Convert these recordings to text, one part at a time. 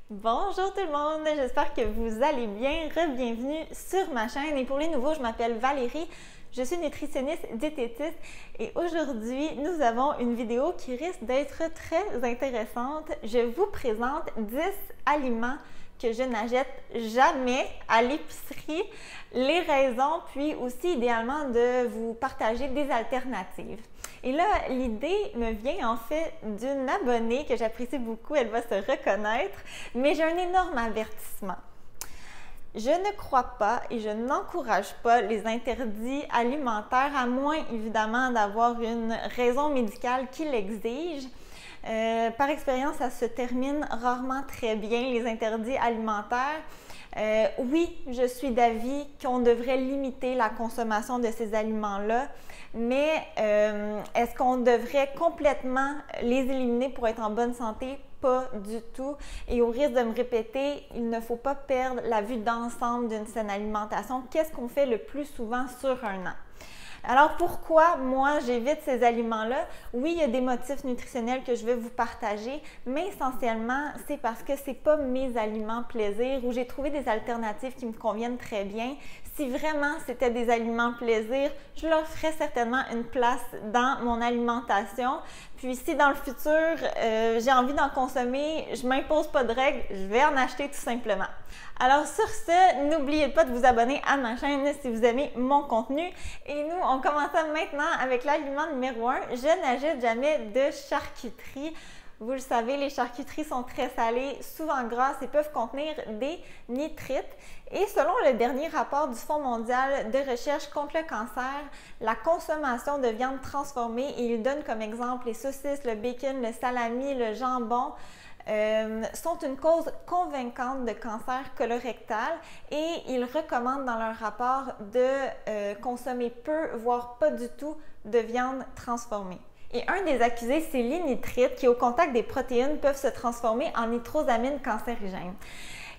Bonjour tout le monde, j'espère que vous allez bien. Re-bienvenue sur ma chaîne et pour les nouveaux, je m'appelle Valérie, je suis nutritionniste diététiste et aujourd'hui, nous avons une vidéo qui risque d'être très intéressante. Je vous présente 10 aliments que je n'achète jamais à l'épicerie, les raisons, puis aussi idéalement de vous partager des alternatives. Et là, l'idée me vient en fait d'une abonnée que j'apprécie beaucoup, elle va se reconnaître, mais j'ai un énorme avertissement. Je ne crois pas et je n'encourage pas les interdits alimentaires, à moins évidemment d'avoir une raison médicale qui l'exige. Par expérience, ça se termine rarement très bien, les interdits alimentaires. Oui, je suis d'avis qu'on devrait limiter la consommation de ces aliments-là, mais est-ce qu'on devrait complètement les éliminer pour être en bonne santé? Pas du tout. Et au risque de me répéter, il ne faut pas perdre la vue d'ensemble d'une saine alimentation. Qu'est-ce qu'on fait le plus souvent sur un an? Alors pourquoi moi j'évite ces aliments-là? Oui, il y a des motifs nutritionnels que je vais vous partager, mais essentiellement c'est parce que c'est pas mes aliments plaisir ou j'ai trouvé des alternatives qui me conviennent très bien. Si vraiment c'était des aliments plaisir, je leur ferais certainement une place dans mon alimentation. Puis si dans le futur j'ai envie d'en consommer, je m'impose pas de règles, je vais en acheter tout simplement. Alors sur ce, n'oubliez pas de vous abonner à ma chaîne si vous aimez mon contenu. Et nous, on commence maintenant avec l'aliment numéro 1. Je n'achète jamais de charcuterie. Vous le savez, les charcuteries sont très salées, souvent grasses et peuvent contenir des nitrites. Et selon le dernier rapport du Fonds mondial de recherche contre le cancer, la consommation de viande transformée, et il donne comme exemple les saucisses, le bacon, le salami, le jambon, sont une cause convaincante de cancer colorectal et ils recommandent dans leur rapport de consommer peu, voire pas du tout, de viande transformée. Et un des accusés, c'est les nitrites qui, au contact des protéines, peuvent se transformer en nitrosamines cancérigènes.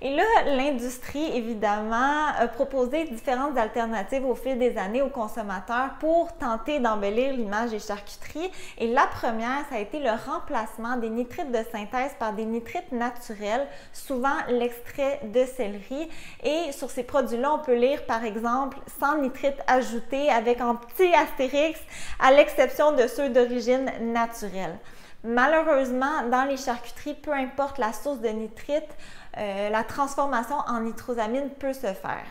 Et là, l'industrie, évidemment, a proposé différentes alternatives au fil des années aux consommateurs pour tenter d'embellir l'image des charcuteries. Et la première, ça a été le remplacement des nitrites de synthèse par des nitrites naturels, souvent l'extrait de céleri. Et sur ces produits-là, on peut lire, par exemple, sans nitrites ajoutés avec un petit astérix, à l'exception de ceux d'origine naturelle. Malheureusement, dans les charcuteries, peu importe la source de nitrite, la transformation en nitrosamine peut se faire.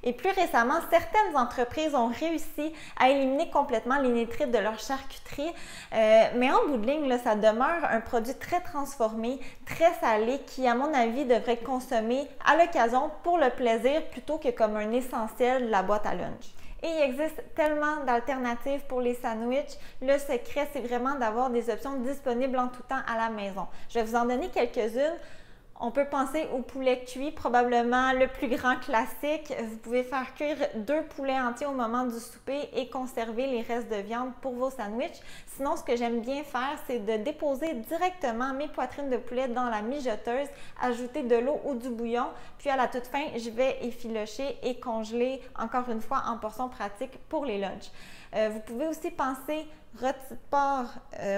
Et plus récemment, certaines entreprises ont réussi à éliminer complètement les nitrites de leur charcuterie, mais en bout de ligne, là, ça demeure un produit très transformé, très salé, qui, à mon avis, devrait être consommé à l'occasion pour le plaisir plutôt que comme un essentiel de la boîte à lunch. Et il existe tellement d'alternatives pour les sandwichs. Le secret, c'est vraiment d'avoir des options disponibles en tout temps à la maison. Je vais vous en donner quelques-unes. On peut penser au poulet cuit, probablement le plus grand classique. Vous pouvez faire cuire 2 poulets entiers au moment du souper et conserver les restes de viande pour vos sandwichs. Sinon, ce que j'aime bien faire, c'est de déposer directement mes poitrines de poulet dans la mijoteuse, ajouter de l'eau ou du bouillon, puis à la toute fin, je vais effilocher et congeler, encore une fois, en portions pratiques pour les lunchs. Vous pouvez aussi penser rôti de porc,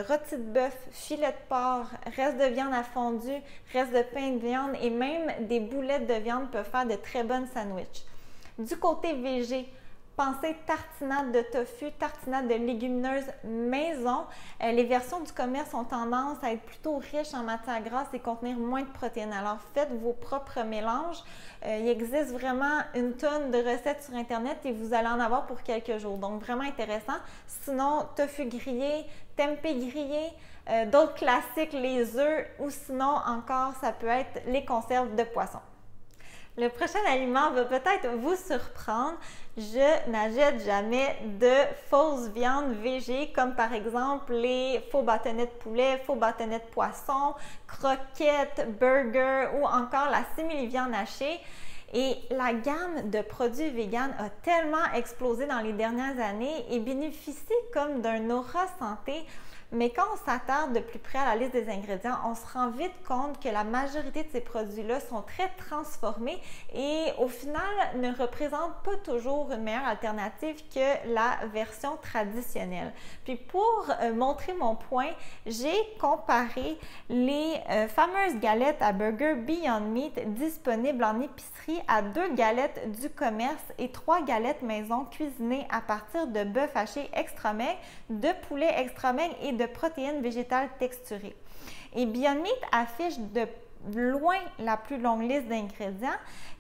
rôti de bœuf, filet de porc, reste de viande à fondu, reste de pain de viande et même des boulettes de viande peuvent faire de très bonnes sandwichs. Du côté végé, pensez tartinade de tofu, tartinade de légumineuses maison. Les versions du commerce ont tendance à être plutôt riches en matières grasses et contenir moins de protéines. Alors faites vos propres mélanges. Il existe vraiment une tonne de recettes sur Internet et vous allez en avoir pour quelques jours. Donc vraiment intéressant. Sinon, tofu grillé, tempeh grillé, d'autres classiques, les œufs ou sinon encore, ça peut être les conserves de poisson. Le prochain aliment va peut-être vous surprendre. Je n'achète jamais de fausses viandes végé, comme par exemple les faux bâtonnets de poulet, faux bâtonnets de poisson, croquettes, burgers ou encore la simili-viande hachée. Et la gamme de produits véganes a tellement explosé dans les dernières années et bénéficie comme d'un aura santé. mais quand on s'attarde de plus près à la liste des ingrédients, on se rend vite compte que la majorité de ces produits-là sont très transformés et au final ne représentent pas toujours une meilleure alternative que la version traditionnelle. Puis pour montrer mon point, j'ai comparé les fameuses galettes à burger Beyond Meat disponibles en épicerie à 2 galettes du commerce et 3 galettes maison cuisinées à partir de bœuf haché extra maigre, de poulet extra maigre et de protéines végétales texturées. Et Beyond Meat affiche de loin la plus longue liste d'ingrédients.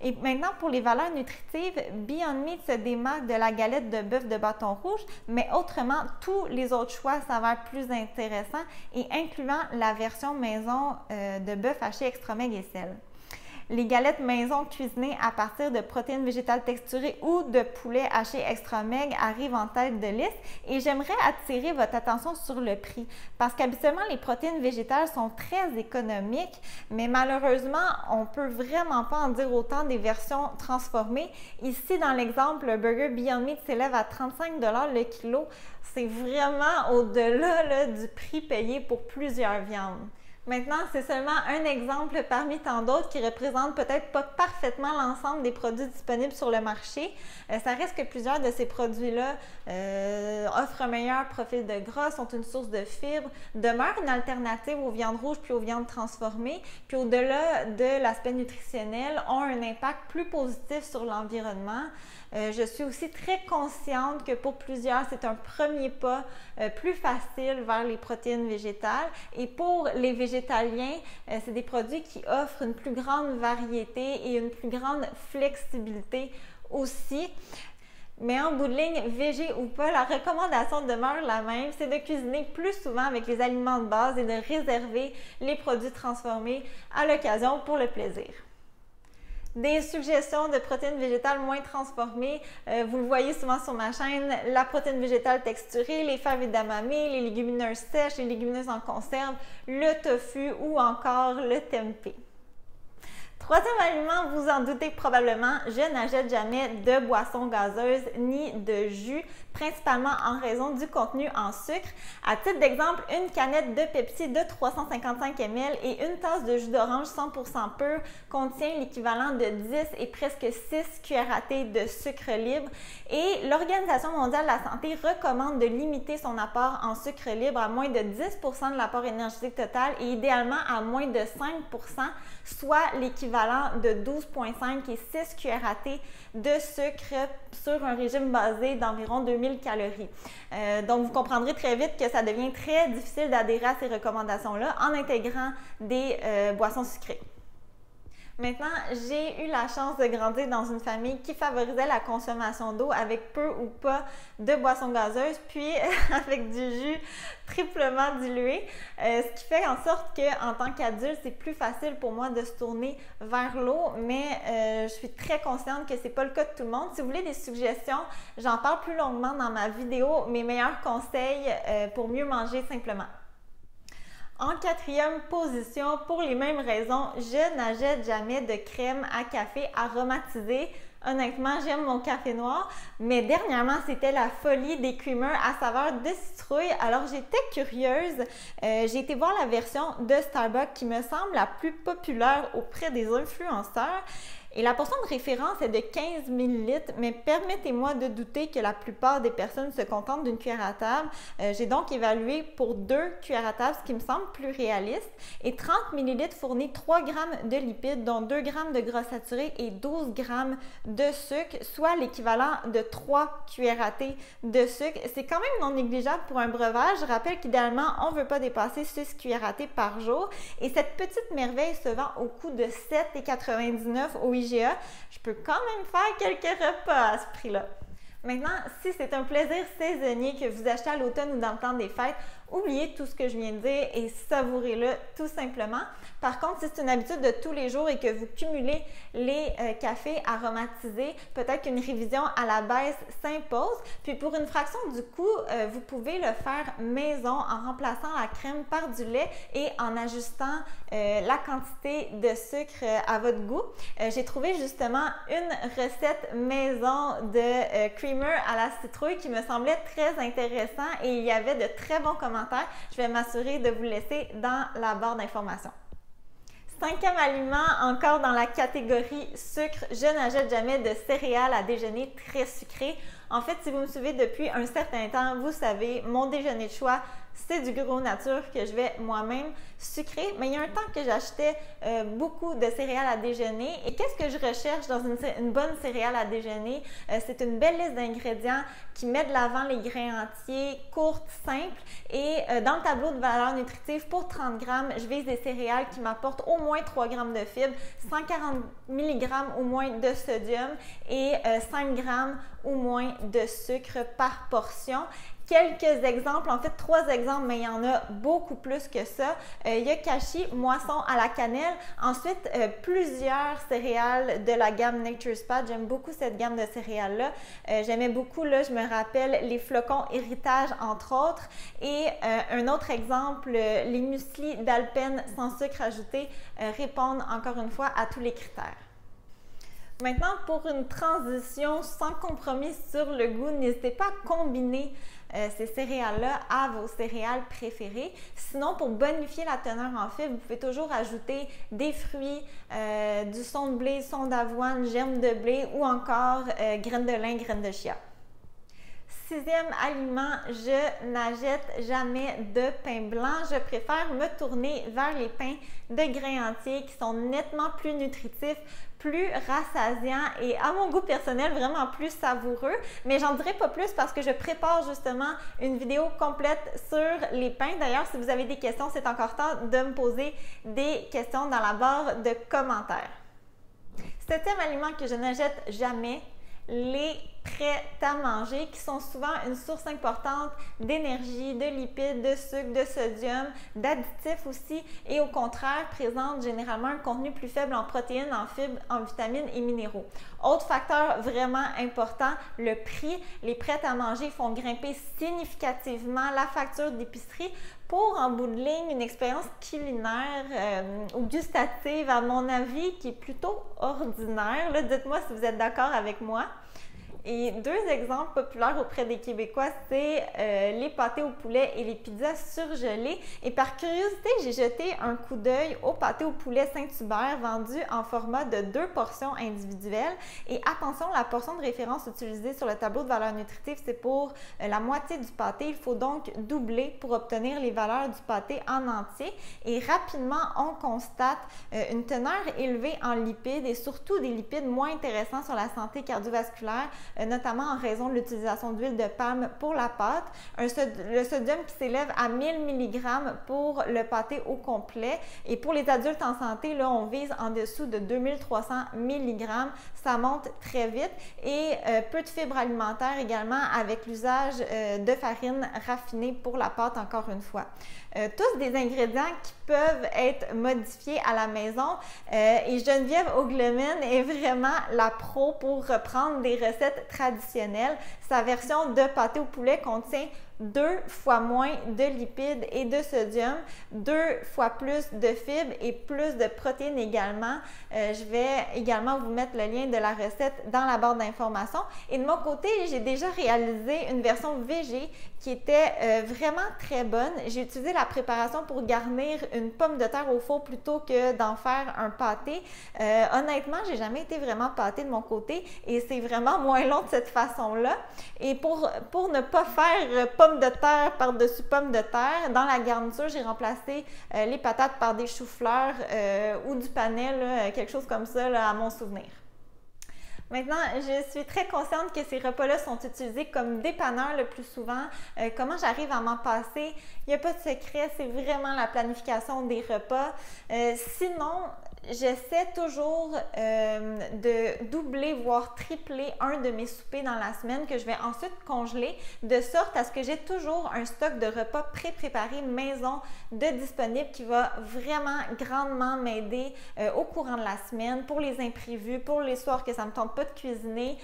Et maintenant, pour les valeurs nutritives, Beyond Meat se démarque de la galette de bœuf de bâton rouge, mais autrement, tous les autres choix s'avèrent plus intéressants et incluant la version maison de bœuf haché extra maigre et sel. Les galettes maison cuisinées à partir de protéines végétales texturées ou de poulet haché extra maigre arrivent en tête de liste et j'aimerais attirer votre attention sur le prix parce qu'habituellement les protéines végétales sont très économiques, mais malheureusement on ne peut vraiment pas en dire autant des versions transformées. Ici dans l'exemple, le burger Beyond Meat s'élève à 35 $ le kilo. C'est vraiment au-delà du prix payé pour plusieurs viandes. Maintenant, c'est seulement un exemple parmi tant d'autres qui représente peut-être pas parfaitement l'ensemble des produits disponibles sur le marché. Ça reste que plusieurs de ces produits-là offrent un meilleur profil de gras, sont une source de fibres, demeurent une alternative aux viandes rouges puis aux viandes transformées, puis au-delà de l'aspect nutritionnel, ont un impact plus positif sur l'environnement. Je suis aussi très consciente que pour plusieurs, c'est un premier pas plus facile vers les protéines végétales. Et pour les végétaliens, c'est des produits qui offrent une plus grande variété et une plus grande flexibilité aussi. Mais en bout de ligne, végé ou pas, la recommandation demeure la même, c'est de cuisiner plus souvent avec les aliments de base et de réserver les produits transformés à l'occasion pour le plaisir. Des suggestions de protéines végétales moins transformées, vous le voyez souvent sur ma chaîne, la protéine végétale texturée, les fèves d'amame, les légumineuses sèches, les légumineuses en conserve, le tofu ou encore le tempeh. Troisième aliment, vous en doutez probablement, je n'achète jamais de boissons gazeuses ni de jus, principalement en raison du contenu en sucre. À titre d'exemple, une canette de Pepsi de 355 ml et une tasse de jus d'orange 100% pur contient l'équivalent de 10 et presque 6 cuillères à thé de sucre libre. Et l'Organisation mondiale de la santé recommande de limiter son apport en sucre libre à moins de 10% de l'apport énergétique total et idéalement à moins de 5%, soit l'équivalent de 12,5 et 6 cuillères à thé de sucre sur un régime basé d'environ 2000 calories. Donc, vous comprendrez très vite que ça devient très difficile d'adhérer à ces recommandations-là en intégrant des boissons sucrées. Maintenant, j'ai eu la chance de grandir dans une famille qui favorisait la consommation d'eau avec peu ou pas de boissons gazeuses, puis avec du jus triplement dilué, ce qui fait en sorte qu'en tant qu'adulte, c'est plus facile pour moi de se tourner vers l'eau, mais je suis très consciente que c'est pas le cas de tout le monde. Si vous voulez des suggestions, j'en parle plus longuement dans ma vidéo, mes meilleurs conseils pour mieux manger simplement. En quatrième position, pour les mêmes raisons, je n'achète jamais de crème à café aromatisée. Honnêtement, j'aime mon café noir, mais dernièrement, c'était la folie des creamers à saveur de citrouille. Alors, j'étais curieuse. J'ai été voir la version de Starbucks qui me semble la plus populaire auprès des influenceurs. Et la portion de référence est de 15 ml, mais permettez-moi de douter que la plupart des personnes se contentent d'une cuillère à table. J'ai donc évalué pour 2 cuillères à table, ce qui me semble plus réaliste. Et 30 ml fournit 3 g de lipides, dont 2 g de gras saturés et 12 g de sucre, soit l'équivalent de 3 cuillères à thé de sucre. C'est quand même non négligeable pour un breuvage. Je rappelle qu'idéalement, on ne veut pas dépasser 6 cuillères à thé par jour. Et cette petite merveille se vend au coût de 7,99 € au IGA. Je peux quand même faire quelques repas à ce prix-là. Maintenant, si c'est un plaisir saisonnier que vous achetez à l'automne ou dans le temps des fêtes, oubliez tout ce que je viens de dire et savourez-le tout simplement. Par contre, si c'est une habitude de tous les jours et que vous cumulez les cafés aromatisés, peut-être qu'une révision à la baisse s'impose. Puis pour une fraction du coût, vous pouvez le faire maison en remplaçant la crème par du lait et en ajustant la quantité de sucre à votre goût. J'ai trouvé justement une recette maison de creamer à la citrouille qui me semblait très intéressant et il y avait de très bons commentaires commentaires. Je vais m'assurer de vous laisser dans la barre d'informations. Cinquième aliment, encore dans la catégorie sucre, je n'achète jamais de céréales à déjeuner très sucrées. En fait, si vous me suivez depuis un certain temps, vous savez, mon déjeuner de choix, c'est du gros nature que je vais moi-même sucrer. Mais il y a un temps que j'achetais beaucoup de céréales à déjeuner. Et qu'est-ce que je recherche dans une bonne céréale à déjeuner? C'est une belle liste d'ingrédients qui met de l'avant les grains entiers, courtes, simples. Et dans le tableau de valeur nutritive, pour 30 grammes, je vise des céréales qui m'apportent au moins 3 grammes de fibres, 140 mg au moins de sodium et 5 grammes au moins de sucre par portion. Quelques exemples, en fait 3 exemples, mais il y en a beaucoup plus que ça. Yokashi, moisson à la cannelle. Ensuite, plusieurs céréales de la gamme Nature's Path. J'aime beaucoup cette gamme de céréales-là. J'aimais beaucoup, là, je me rappelle, les flocons héritage, entre autres. Et un autre exemple, les muesli d'Alpen sans sucre ajouté répondent encore une fois à tous les critères. Maintenant, pour une transition sans compromis sur le goût, n'hésitez pas à combiner ces céréales-là à vos céréales préférées. Sinon, pour bonifier la teneur en fibres, vous pouvez toujours ajouter des fruits, du son de blé, son d'avoine, germes de blé ou encore graines de lin, graines de chia. Sixième aliment, je n'achète jamais de pain blanc. Je préfère me tourner vers les pains de grains entiers qui sont nettement plus nutritifs, plus rassasiants et à mon goût personnel vraiment plus savoureux. Mais j'en dirai pas plus parce que je prépare justement une vidéo complète sur les pains. D'ailleurs, si vous avez des questions, c'est encore temps de me poser des questions dans la barre de commentaires. Septième aliment que je n'achète jamais, les prêts à manger qui sont souvent une source importante d'énergie, de lipides, de sucre, de sodium, d'additifs aussi et au contraire présentent généralement un contenu plus faible en protéines, en fibres, en vitamines et minéraux. Autre facteur vraiment important, le prix. Les prêts à manger font grimper significativement la facture d'épicerie pour, en bout de ligne, une expérience culinaire ou gustative, à mon avis, qui est plutôt ordinaire. Dites-moi si vous êtes d'accord avec moi. Et 2 exemples populaires auprès des Québécois, c'est les pâtés au poulet et les pizzas surgelées. Et par curiosité, j'ai jeté un coup d'œil au pâté au poulet Saint-Hubert vendu en format de 2 portions individuelles. Et attention, la portion de référence utilisée sur le tableau de valeur nutritive, c'est pour la moitié du pâté. Il faut donc doubler pour obtenir les valeurs du pâté en entier. Et rapidement, on constate une teneur élevée en lipides et surtout des lipides moins intéressants sur la santé cardiovasculaire, notamment en raison de l'utilisation d'huile de palme pour la pâte. Le sodium qui s'élève à 1000 mg pour le pâté au complet. Et pour les adultes en santé, là, on vise en dessous de 2300 mg. Ça monte très vite. Et peu de fibres alimentaires également avec l'usage de farine raffinée pour la pâte, encore une fois. Tous des ingrédients qui peuvent être modifiés à la maison. Et Geneviève Ogleman est vraiment la pro pour reprendre des recettes traditionnelles. Sa version de pâté au poulet contient 2 fois moins de lipides et de sodium, 2 fois plus de fibres et plus de protéines également. Je vais également vous mettre le lien de la recette dans la barre d'informations. Et de mon côté, j'ai déjà réalisé une version végé qui était vraiment très bonne. J'ai utilisé la préparation pour garnir une pomme de terre au four plutôt que d'en faire un pâté. Honnêtement, j'ai jamais été vraiment pâtée de mon côté et c'est vraiment moins long de cette façon-là. Et pour ne pas faire pommes de terre par-dessus pommes de terre, dans la garniture, j'ai remplacé les patates par des choux-fleurs ou du panais, là, quelque chose comme ça là, à mon souvenir. Maintenant, je suis très consciente que ces repas-là sont utilisés comme dépanneurs le plus souvent. Comment j'arrive à m'en passer? Il n'y a pas de secret, c'est vraiment la planification des repas. Sinon, j'essaie toujours de doubler, voire tripler un de mes soupers dans la semaine que je vais ensuite congeler de sorte à ce que j'ai toujours un stock de repas pré-préparés maison de disponible qui va vraiment grandement m'aider au courant de la semaine pour les imprévus, pour les soirs que ça ne me tente pas de cuisiner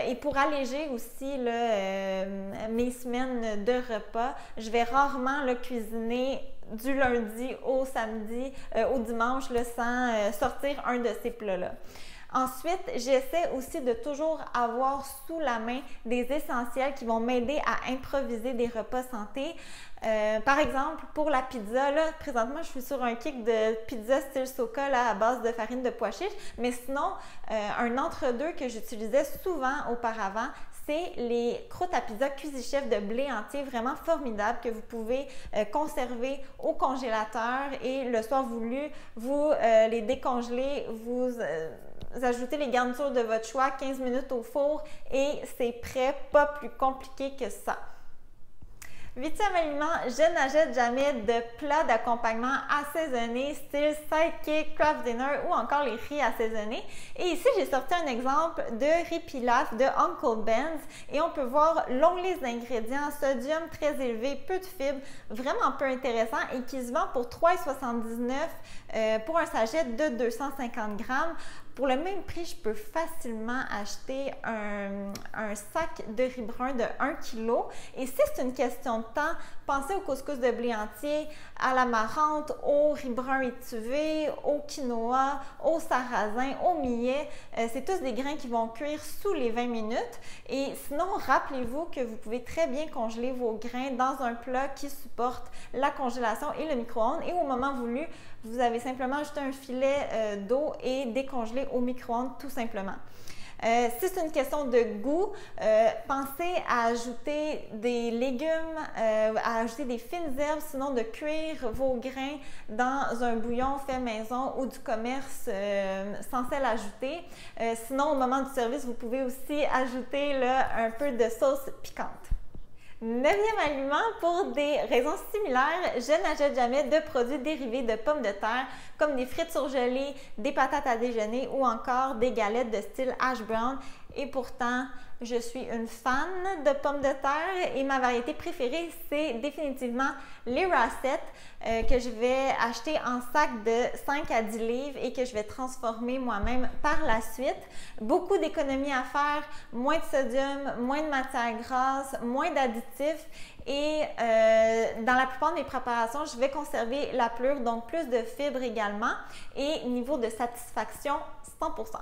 et pour alléger aussi là, mes semaines de repas. Je vais rarement là, cuisiner du lundi au samedi, au dimanche, là, sans sortir un de ces plats-là. Ensuite, j'essaie aussi de toujours avoir sous la main des essentiels qui vont m'aider à improviser des repas santé. Par exemple, pour la pizza, là, présentement, je suis sur un kick de pizza style Soca là, à base de farine de pois chiches, mais sinon, un entre-deux que j'utilisais souvent auparavant, c'est les croûtes à pizza Cuisichef de blé entier, vraiment formidables, que vous pouvez conserver au congélateur et le soir voulu, vous les décongelez, vous ajoutez les garnitures de votre choix, 15 minutes au four et c'est prêt, pas plus compliqué que ça. 8e aliment, je n'achète jamais de plats d'accompagnement assaisonnés style sidekick, craft dinner ou encore les riz assaisonnés. Et ici, j'ai sorti un exemple de riz pilaf de Uncle Ben's et on peut voir longue liste d'ingrédients, sodium très élevé, peu de fibres, vraiment peu intéressant et qui se vend pour 3,79 pour un sachet de 250 grammes. Pour le même prix, je peux facilement acheter un sac de riz brun de 1 kg. Et si c'est une question de temps, pensez au couscous de blé entier, à l'amarante, au riz brun étuvé, au quinoa, au sarrasin, au millet. C'est tous des grains qui vont cuire sous les 20 minutes. Et sinon, rappelez-vous que vous pouvez très bien congeler vos grains dans un plat qui supporte la congélation et le micro-ondes. Et au moment voulu, vous avez simplement ajouté un filet d'eau et décongelé au micro-ondes tout simplement. Si c'est une question de goût, pensez à ajouter des légumes, à ajouter des fines herbes, sinon de cuire vos grains dans un bouillon fait maison ou du commerce sans sel ajouté. Sinon, au moment du service, vous pouvez aussi ajouter là, un peu de sauce piquante. 9e aliment, pour des raisons similaires, je n'achète jamais de produits dérivés de pommes de terre comme des frites surgelées, des patates à déjeuner ou encore des galettes de style hash brown. Et pourtant, je suis une fan de pommes de terre et ma variété préférée, c'est définitivement les Rascettes que je vais acheter en sac de 5 à 10 livres et que je vais transformer moi-même par la suite. Beaucoup d'économies à faire, moins de sodium, moins de matière grasse, moins d'additifs et dans la plupart de mes préparations, je vais conserver la pelure, donc plus de fibres également et niveau de satisfaction 100%.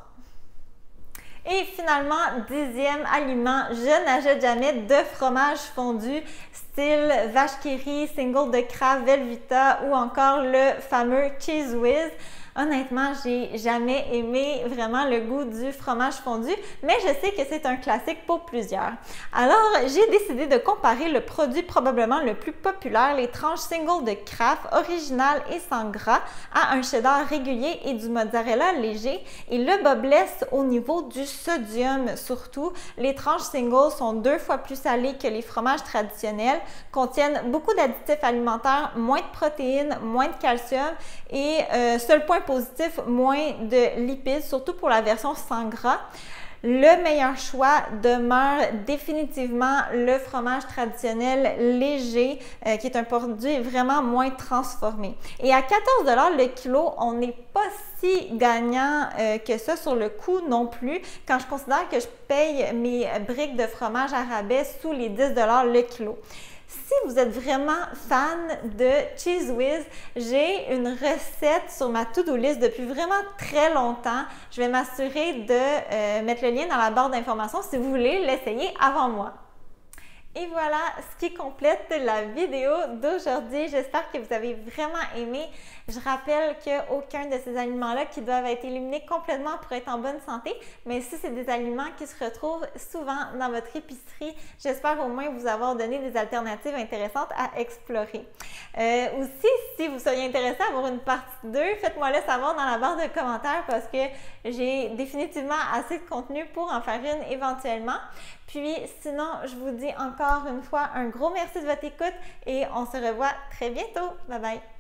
Et finalement, 10e aliment, je n'achète jamais de fromage fondu style vache qui rit, single de Kraft, Velveeta ou encore le fameux Cheez Whiz. Honnêtement, j'ai jamais aimé vraiment le goût du fromage fondu, mais je sais que c'est un classique pour plusieurs. Alors, j'ai décidé de comparer le produit probablement le plus populaire, les tranches single de Kraft, original et sans gras, à un cheddar régulier et du mozzarella léger. Et le bas blesse au niveau du sodium surtout. Les tranches single sont 2 fois plus salées que les fromages traditionnels, contiennent beaucoup d'additifs alimentaires, moins de protéines, moins de calcium et seul point positif, moins de lipides, surtout pour la version sans gras. Le meilleur choix demeure définitivement le fromage traditionnel léger, qui est un produit vraiment moins transformé. Et à 14 $ le kilo, on n'est pas si gagnant que ça sur le coût non plus, quand je considère que je paye mes briques de fromage à rabais sous les 10 $ le kilo. Si vous êtes vraiment fan de Cheez Whiz, j'ai une recette sur ma to-do list depuis vraiment très longtemps. Je vais m'assurer de mettre le lien dans la barre d'informations si vous voulez l'essayer avant moi. Et voilà ce qui complète la vidéo d'aujourd'hui. J'espère que vous avez vraiment aimé. Je rappelle qu'aucun de ces aliments-là qui doivent être éliminés complètement pour être en bonne santé, mais si c'est des aliments qui se retrouvent souvent dans votre épicerie, j'espère au moins vous avoir donné des alternatives intéressantes à explorer. Aussi, si vous seriez intéressé à avoir une partie 2, faites-moi le savoir dans la barre de commentaires parce que j'ai définitivement assez de contenu pour en faire une éventuellement. Puis sinon, je vous dis encore une fois un gros merci de votre écoute et on se revoit très bientôt. Bye bye!